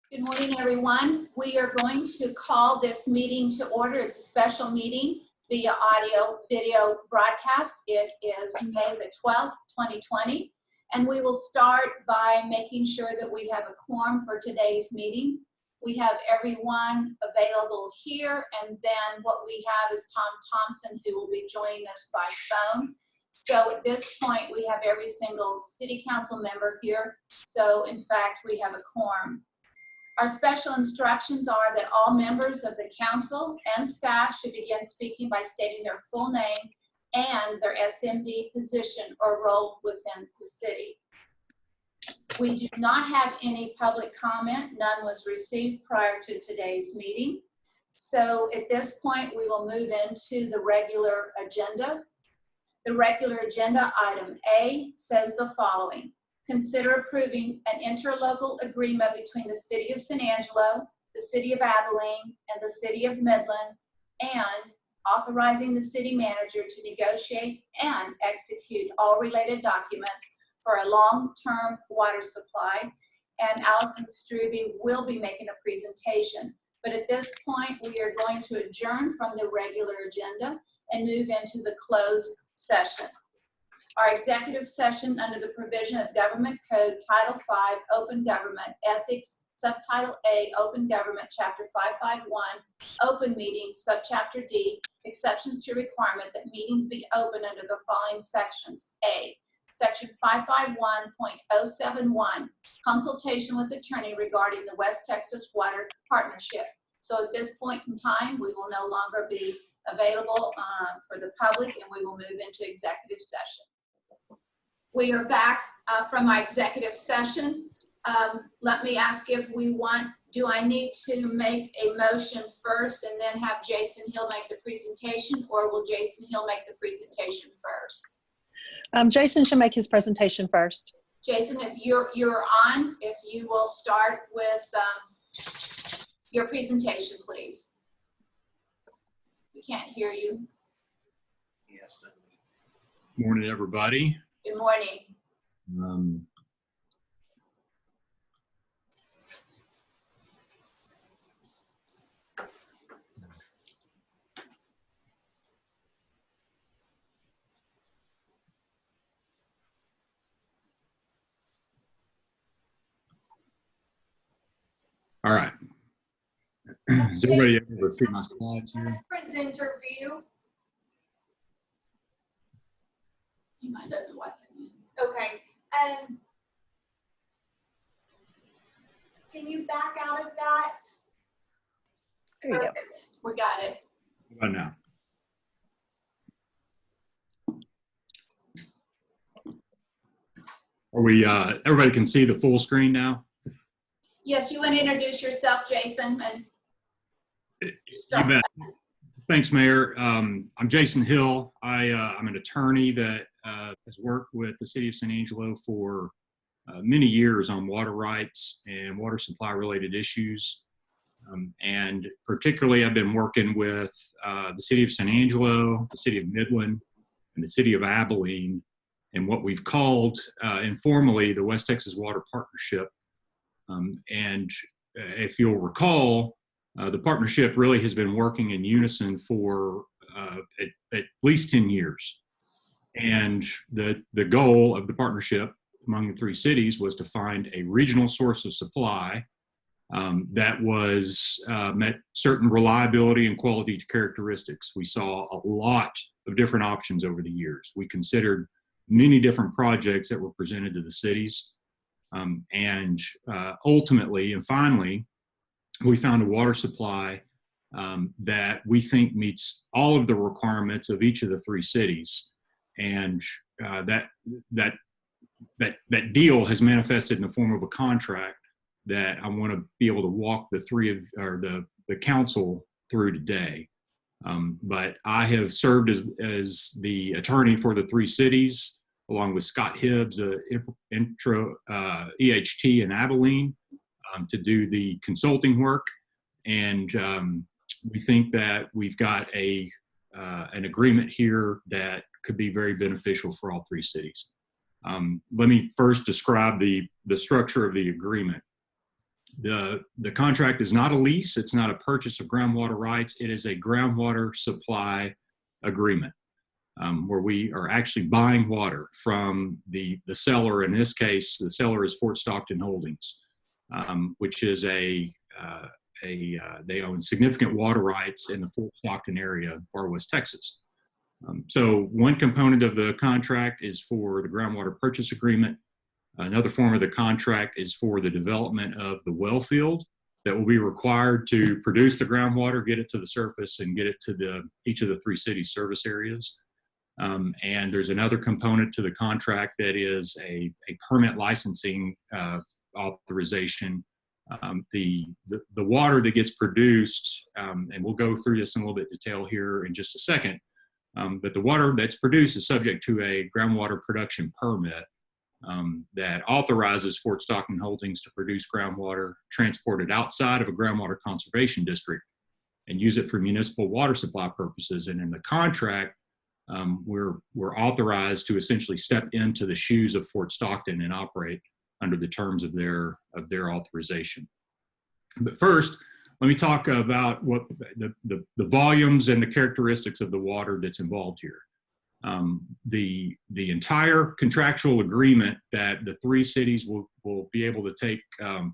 Good morning, everyone. We are going to call this meeting to order. It's a special meeting via audio video broadcast. It is May the 12th, 2020, and we will start by making sure that we have a quorum for today's meeting. We have everyone available here, and then what we have is Tom Thompson, who will be joining us by phone. So at this point, we have every single city council member here. So in fact, we have a quorum. Our special instructions are that all members of the council and staff should begin speaking by stating their full name and their SMD position or role within the city. We do not have any public comment. None was received prior to today's meeting. So at this point, we will move into the regular agenda. The regular agenda item A says the following. Consider approving an interlocal agreement between the City of San Angelo, the City of Abilene, and the City of Midland, and authorizing the city manager to negotiate and execute all related documents for a long-term water supply. And Allison Struby will be making a presentation. But at this point, we are going to adjourn from the regular agenda and move into the closed session. Our executive session under the provision of Government Code Title V, Open Government Ethics, Subtitle A, Open Government, Chapter 551, Open Meetings, Subchapter D, Exceptions to Requirement that meetings be open under the following sections. A, Section 551.071, Consultation with Attorney regarding the West Texas Water Partnership. So at this point in time, we will no longer be available for the public, and we will move into executive session. We are back from our executive session. Let me ask if we want, do I need to make a motion first and then have Jason Hill make the presentation, or will Jason Hill make the presentation first? Jason should make his presentation first. Jason, if you're on, if you will start with your presentation, please. We can't hear you. Yes. Morning, everybody. Good morning. All right. Is everybody able to see my slides here? Presenter view. You might know what that means. Okay. Can you back out of that? There you go. Perfect. We got it. How about now? Are we, everybody can see the full screen now? Yes, you want to introduce yourself, Jason? And You bet. Thanks, Mayor. I'm Jason Hill. I'm an attorney that has worked with the City of San Angelo for many years on water rights and water supply related issues. And particularly, I've been working with the City of San Angelo, the City of Midland, and the City of Abilene, and what we've called informally the West Texas Water Partnership. And if you'll recall, the partnership really has been working in unison for at least 10 years. And the goal of the partnership among the three cities was to find a regional source of supply that was met certain reliability and quality characteristics. We saw a lot of different options over the years. We considered many different projects that were presented to the cities. And ultimately and finally, we found a water supply that we think meets all of the requirements of each of the three cities. And that deal has manifested in the form of a contract that I want to be able to walk the council through today. But I have served as the attorney for the three cities, along with Scott Hibbs, EHT in Abilene, to do the consulting work. And we think that we've got an agreement here that could be very beneficial for all three cities. Let me first describe the structure of the agreement. The contract is not a lease. It's not a purchase of groundwater rights. It is a groundwater supply agreement where we are actually buying water from the seller. In this case, the seller is Fort Stockton Holdings, which is they own significant water rights in the Fort Stockton area, far west Texas. So one component of the contract is for the groundwater purchase agreement. Another form of the contract is for the development of the well field that will be required to produce the groundwater, get it to the surface, and get it to each of the 3 cities' service areas. And there's another component to the contract that is a permit licensing authorization. The water that gets produced, and we'll go through this in a little bit of detail here in just a second, but the water that's produced is subject to a groundwater production permit that authorizes Fort Stockton Holdings to produce groundwater transported outside of a groundwater conservation district and use it for municipal water supply purposes. And in the contract, we're authorized to essentially step into the shoes of Fort Stockton and operate under the terms of their authorization. But first, let me talk about what the volumes and the characteristics of the water that's involved here. The entire contractual agreement that the 3 cities will be able to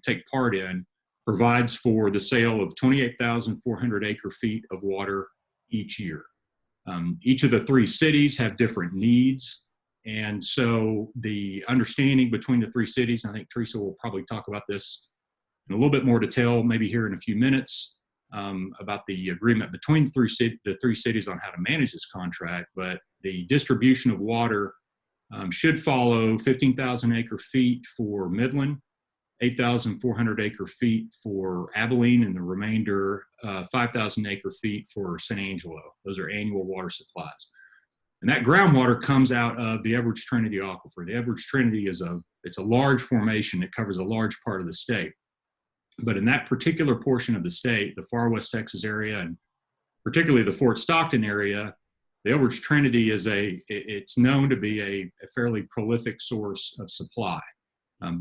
take part in provides for the sale of 28,400 acre feet of water each year. Each of the 3 cities have different needs, and so the understanding between the 3 cities, and I think Teresa will probably talk about this in a little bit more detail maybe here in a few minutes, about the agreement between the 3 cities on how to manage this contract, but the distribution of water should follow 15,000 acre feet for Midland, 8,400 acre feet for Abilene, and the remainder 5,000 acre feet for San Angelo. Those are annual water supplies. And that groundwater comes out of the Edwards Trinity Aquifer. The Edwards Trinity it's a large formation. It covers a large part of the state. But in that particular portion of the state, the far west Texas area, and particularly the Fort Stockton area, the Edwards Trinity it's known to be a fairly prolific source of supply.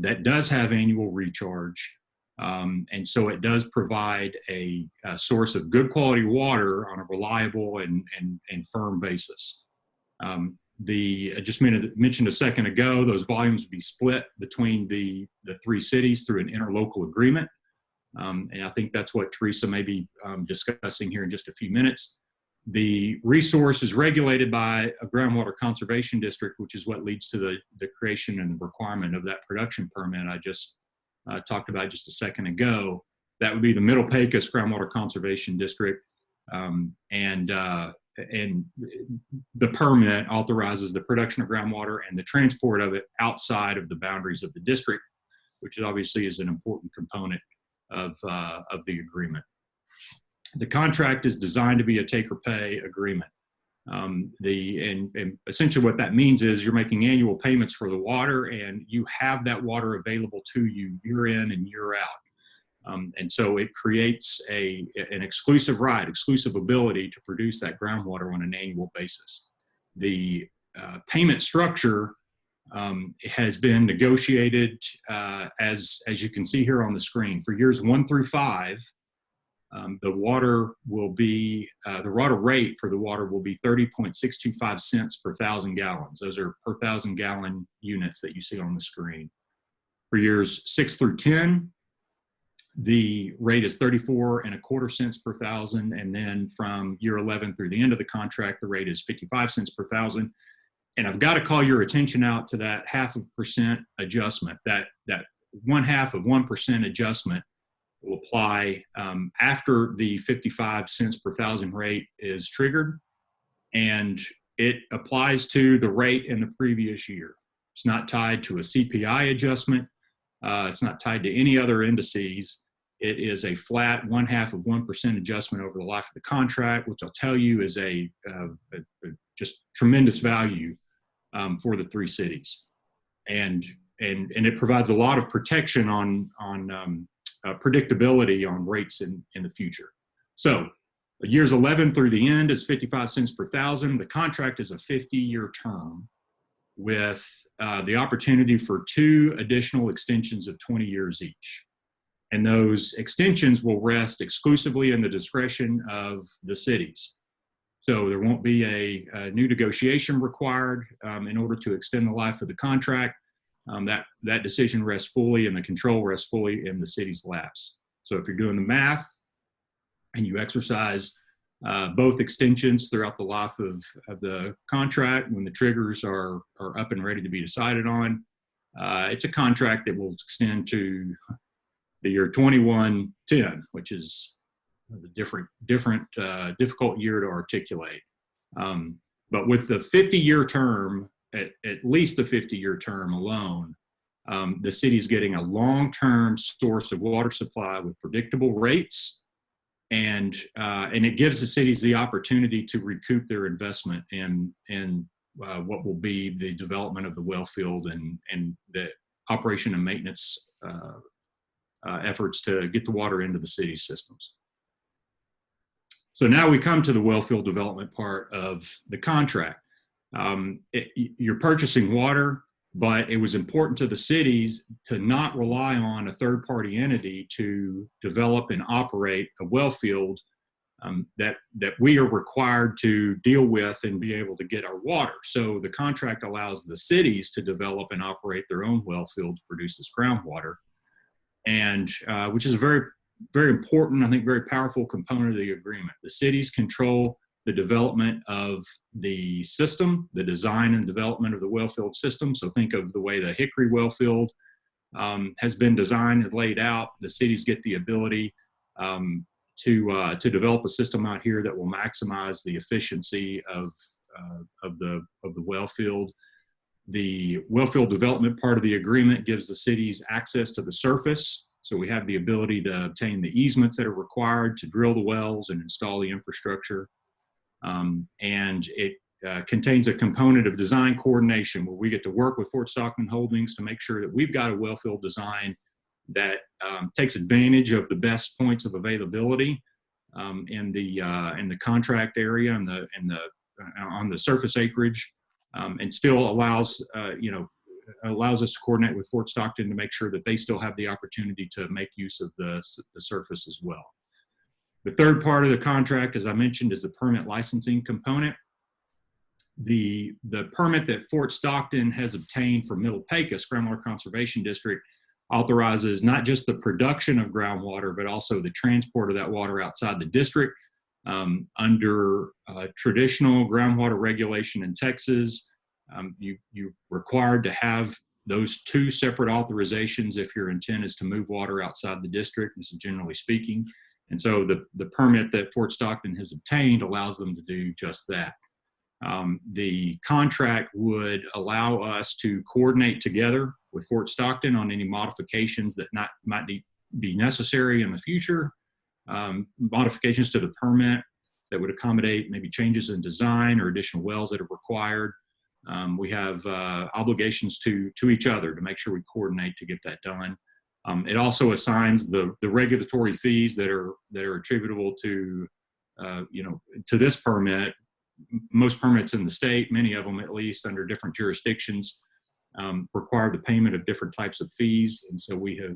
That does have annual recharge, and so it does provide a source of good quality water on a reliable and firm basis. I just mentioned a second ago, those volumes would be split between the 3 cities through an interlocal agreement, and I think that's what Teresa may be discussing here in just a few minutes. The resource is regulated by a groundwater conservation district, which is what leads to the creation and the requirement of that production permit I just talked about just a second ago. That would be the Middle Pecos Groundwater Conservation District, and the permit authorizes the production of groundwater and the transport of it outside of the boundaries of the district, which obviously is an important component of the agreement. The contract is designed to be a take-or-pay agreement. And essentially what that means is you're making annual payments for the water, and you have that water available to you year in and year out. And so it creates an exclusive right, exclusive ability to produce that groundwater on an annual basis. The payment structure has been negotiated, as you can see here on the screen, for years 1 through 5. The water rate for the water will be 30.625 cents per 1,000 gallons. Those are per 1,000 gallon units that you see on the screen. For years 6 through 10, the rate is 34.25 cents per 1,000, and then from year 11 through the end of the contract, the rate is 55 cents per 1,000. And I've got to call your attention out to that 0.5% adjustment. That 0.5% adjustment will apply after the 55 cents per 1,000 rate is triggered, and it applies to the rate in the previous year. It's not tied to a CPI adjustment. It's not tied to any other indices. It is a flat 0.5% adjustment over the life of the contract, which I'll tell you is a just tremendous value for the 3 cities, and it provides a lot of protection on predictability on rates in the future. So years 11 through the end is 55 cents per 1,000. The contract is a 50-year term with the opportunity for 2 additional extensions of 20 years each. and those extensions will rest exclusively in the discretion of the cities. So there won't be a new negotiation required in order to extend the life of the contract. That decision rests fully and the control rests fully in the city's laps. So if you're doing the math and you exercise both extensions throughout the life of the contract, when the triggers are up and ready to be decided on, it's a contract that will extend to the year 2110, which is a difficult year to articulate. But with the 50-year term, at least the 50-year term alone, the city's getting a long-term source of water supply with predictable rates, and it gives the cities the opportunity to recoup their investment in what will be the development of the well field and the operation and maintenance efforts to get the water into the city's systems. So now we come to the Wellfield Development part of the contract. You're purchasing water, but it was important to the cities to not rely on a third-party entity to develop and operate a well field that we are required to deal with and be able to get our water. So the contract allows the cities to develop and operate their own well field to produce this groundwater, and which is a very, very important, I think, very powerful component of the agreement. The cities control the development of the system, the design and development of the wellfield system. So think of the way the Hickory wellfield has been designed and laid out. The cities get the ability to develop a system out here that will maximize the efficiency of the wellfield. The wellfield development part of the agreement gives the cities access to the surface. So we have the ability to obtain the easements that are required to drill the wells and install the infrastructure. And it contains a component of design coordination where we get to work with Fort Stockton Holdings to make sure that we've got a wellfield design that takes advantage of the best points of availability in the contract area and on the surface acreage, and still allows us to coordinate with Fort Stockton to make sure that they still have the opportunity to make use of the surface as well. The third part of the contract, as I mentioned, is the permit licensing component. The permit that Fort Stockton has obtained for Middle Pecos Groundwater Conservation District authorizes not just the production of groundwater, but also the transport of that water outside the district. Under traditional groundwater regulation in Texas, you're required to have those two separate authorizations if your intent is to move water outside the district, this is generally speaking. And so the permit that Fort Stockton has obtained allows them to do just that. The contract would allow us to coordinate together with Fort Stockton on any modifications that might be necessary in the future, modifications to the permit that would accommodate maybe changes in design or additional wells that are required. We have obligations to each other to make sure we coordinate to get that done. It also assigns the regulatory fees that are attributable to this permit. Most permits in the state, many of them at least under different jurisdictions, require the payment of different types of fees, and so we have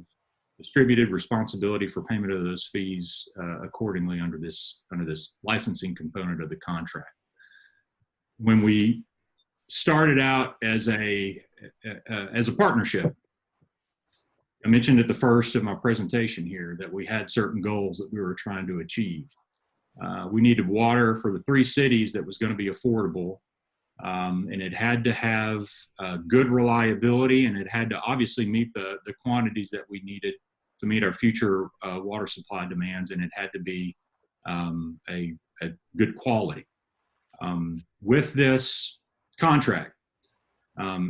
distributed responsibility for payment of those fees accordingly under this licensing component of the contract. When we started out as a partnership, I mentioned at the first of my presentation here that we had certain goals that we were trying to achieve. We needed water for the 3 cities that was going to be affordable, and it had to have good reliability, and it had to obviously meet the quantities that we needed to meet our future water supply demands, and it had to be a good quality. With this contract,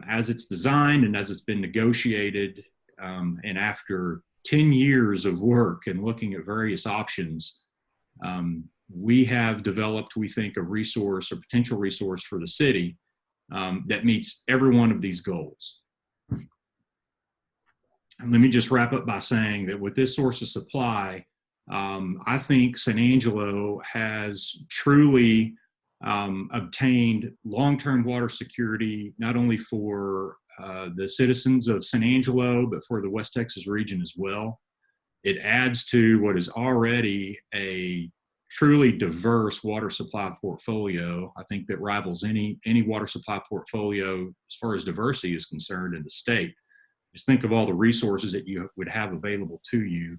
as it's designed and as it's been negotiated, and after 10 years of work and looking at various options, we have developed, we think, a resource, a potential resource for the city that meets every one of these goals. And let me just wrap up by saying that with this source of supply, I think San Angelo has truly obtained long-term water security, not only for the citizens of San Angelo, but for the West Texas region as well. It adds to what is already a truly diverse water supply portfolio. I think that rivals any water supply portfolio as far as diversity is concerned in the state. Just think of all the resources that you would have available to you.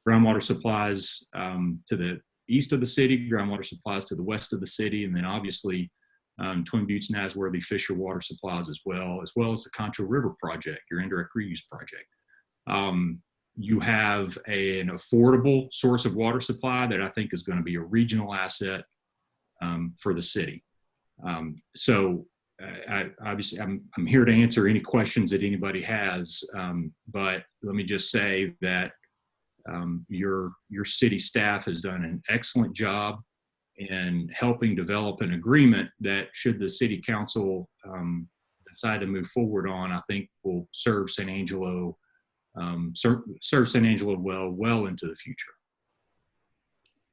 Groundwater supplies to the east of the city, groundwater supplies to the west of the city, and then obviously Twin Buttes, Nasworthy, Fisher water supplies as well as the Concho River project, your indirect reuse project. You have an affordable source of water supply that I think is going to be a regional asset for the city. Obviously, I'm here to answer any questions that anybody has, but let me just say that your city staff has done an excellent job in helping develop an agreement that, should the city council decide to move forward on, I think will serve San Angelo serve San Angelo well into the future.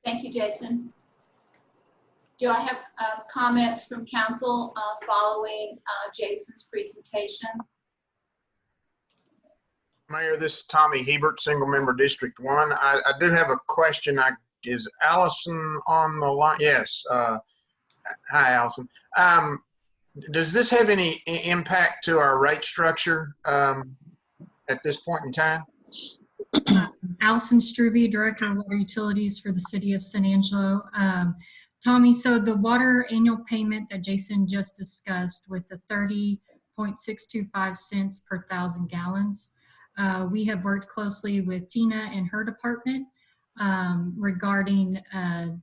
Thank you, Jason. Do I have comments from council following Jason's presentation? Mayor, this is Tommy Hebert, single member District 1. I do have a question. Is Allison on the line? Yes. Hi, Allison. Does this have any impact to our rate structure at this point in time? Allison Struve, Director of Water Utilities for the City of San Angelo. Tommy, so the water annual payment that Jason just discussed with the 30.625 cents per 1,000 gallons, we have worked closely with Tina and her department regarding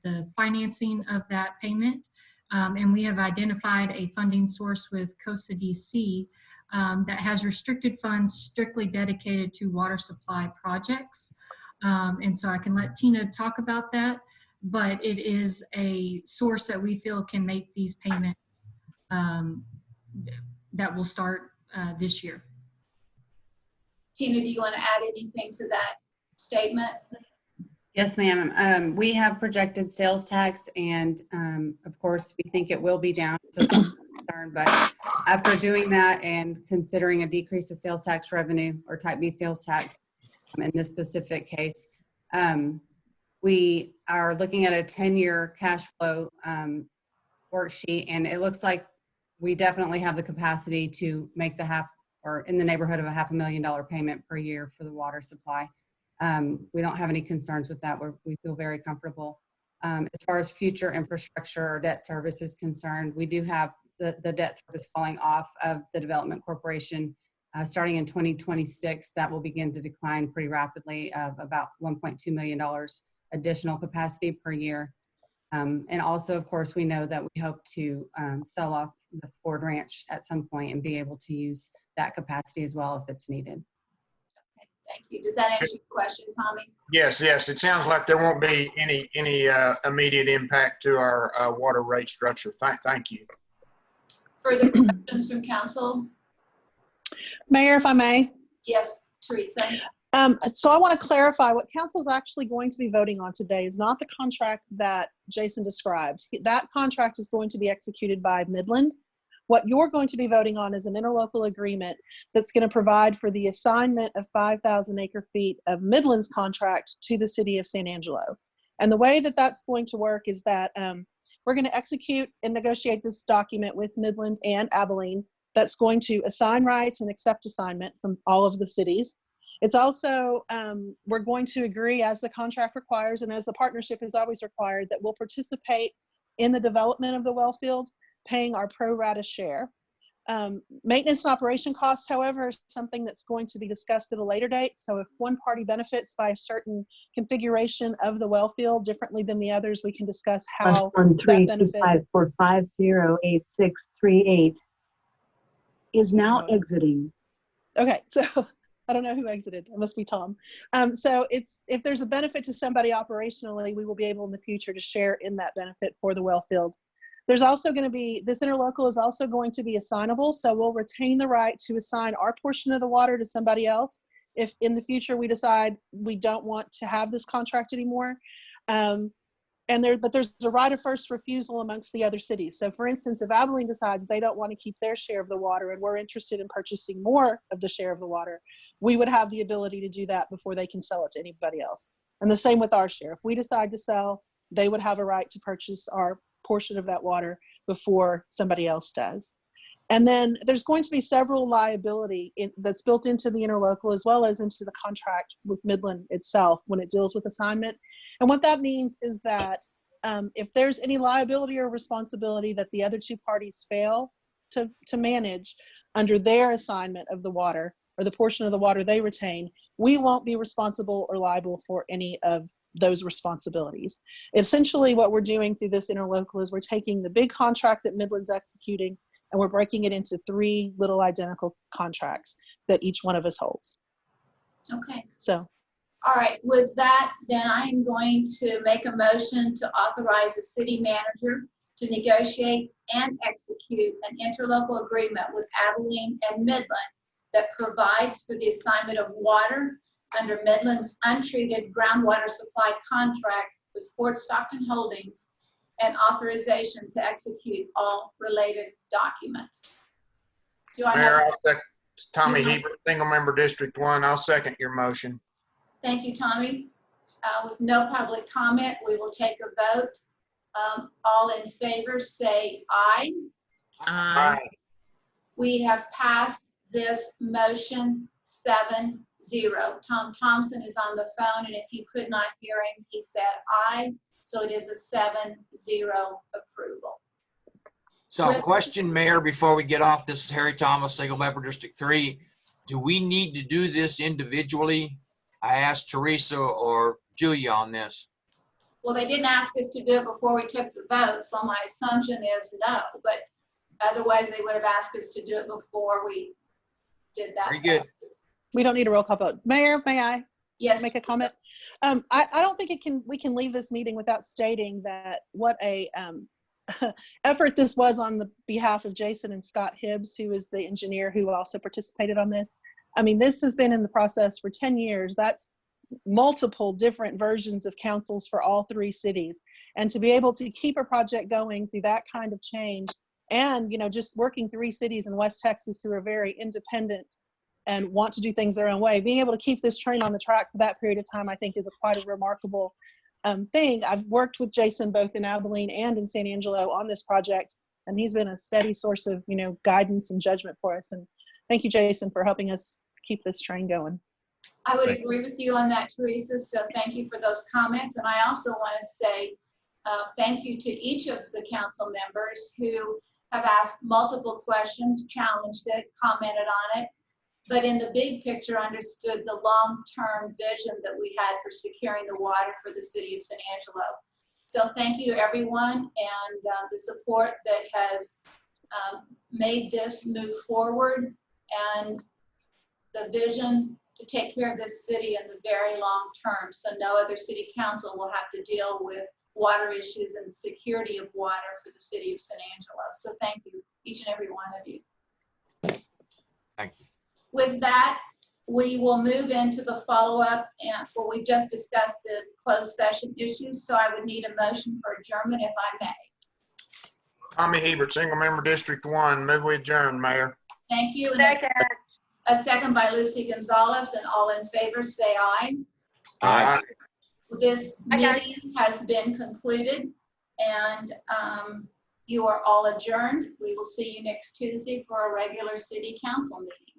the financing of that payment. And we have identified a funding source with COSA DC that has restricted funds strictly dedicated to water supply projects. And so I can let Tina talk about that, but it is a source that we feel can make these payments that will start this year. Tina, do you want to add anything to that statement? Yes, ma'am. We have projected sales tax, and of course, we think it will be down, so that's a concern. But after doing that and considering a decrease of sales tax revenue or type B sales tax in this specific case, we are looking at a 10-year cash flow worksheet, and it looks like we definitely have the capacity to make the in the neighborhood of a $500,000 payment per year for the water supply. We don't have any concerns with that. We feel very comfortable. As far as future infrastructure or debt service is concerned, we do have the debt service falling off of the Development Corporation starting in 2026. That will begin to decline pretty rapidly, of about $1.2 million additional capacity per year. And also, of course, we know that we hope to sell off the Ford Ranch at some point and be able to use that capacity as well if it's needed. Thank you. Does that answer your question, Tommy? Yes. It sounds like there won't be any immediate impact to our water rate structure. Thank you. Further questions from council? Mayor, if I may. Yes, Teresa. So I want to clarify what council is actually going to be voting on today is not the contract that Jason described. That contract is going to be executed by Midland. What you're going to be voting on is an interlocal agreement that's going to provide for the assignment of 5,000 acre feet of Midland's contract to the city of San Angelo. And the way that that's going to work is that we're going to execute and negotiate this document with Midland and Abilene that's going to assign rights and accept assignment from all of the cities. It's also, we're going to agree, as the contract requires and as the partnership is always required, that we'll participate in the development of the Wellfield, paying our pro rata share. Maintenance and operation costs, however, is something that's going to be discussed at a later date. So if one party benefits by a certain configuration of the Wellfield differently than the others, we can discuss how that benefit. 1-325-450-8638 is now exiting. Okay, so I don't know who exited. It must be Tom. So if there's a benefit to somebody operationally, we will be able in the future to share in that benefit for the Wellfield. There's also going to be, this interlocal is also going to be assignable, so we'll retain the right to assign our portion of the water to somebody else if in the future we decide we don't want to have this contract anymore. But there's a right of first refusal amongst the other cities. So for instance, if Abilene decides they don't want to keep their share of the water and we're interested in purchasing more of the share of the water, we would have the ability to do that before they can sell it to anybody else. And the same with our share. If we decide to sell, they would have a right to purchase our portion of that water before somebody else does. And then there's going to be several liability that's built into the interlocal as well as into the contract with Midland itself when it deals with assignment. And what that means is that if there's any liability or responsibility that the other two parties fail to manage under their assignment of the water or the portion of the water they retain, we won't be responsible or liable for any of those responsibilities. Essentially, what we're doing through this interlocal is we're taking the big contract that Midland's executing and we're breaking it into 3 little identical contracts that each one of us holds. Okay. So, all right, with that, then I am going to make a motion to authorize the city manager to negotiate and execute an interlocal agreement with Abilene and Midland that provides for the assignment of water under Midland's untreated groundwater supply contract with Fort Stockton Holdings and authorization to execute all related documents. Do I Mayor, have? I'll second. Tommy Hebert, single member District 1. I'll second your motion. Thank you, Tommy. With no public comment, we will take a vote. All in favor say aye. Aye. We have passed this motion 7-0. Tom Thompson is on the phone, and if you could not hear him, he said aye. So it is a 7-0 approval. So question, Mayor, before we get off, this is Harry Thomas, single member District 3. Do we need to do this individually? I asked Teresa or Julia on this. Well, they didn't ask us to do it before we took the vote, so my assumption is no, but otherwise they would have asked us to do it before we did that. Very good. we don't need a roll call vote. Mayor, may I Yes. make a comment? I don't think we can leave this meeting without stating that what a effort this was on the behalf of Jason and Scott Hibbs, who is the engineer who also participated on this. I mean, this has been in the process for 10 years. That's multiple different versions of councils for all 3 cities. And to be able to keep a project going through that kind of change and, just working 3 cities in West Texas who are very independent and want to do things their own way, being able to keep this train on the track for that period of time, I think is quite a remarkable thing. I've worked with Jason both in Abilene and in San Angelo on this project, and he's been a steady source of, guidance and judgment for us. And thank you, Jason, for helping us keep this train going. I would agree with you on that, Teresa. So thank you for those comments. And I also want to say thank you to each of the council members who have asked multiple questions, challenged it, commented on it, but in the big picture understood the long-term vision that we had for securing the water for the city of San Angelo. So thank you to everyone and the support that has made this move forward and the vision to take care of this city in the very long term, so no other city council will have to deal with water issues and security of water for the city of San Angelo. So thank you, each and every one of you. Thank you. With that, we will move into the follow-up, and we just discussed the closed session issues, so I would need a motion for adjournment if I may. Tommy Hebert, single member District 1. Move we adjourn, Mayor. Thank you. And Second. a second by Lucy Gonzalez, and all in favor say aye. Aye. This meeting has been concluded, and you are all adjourned. We will see you next Tuesday for a regular city council meeting.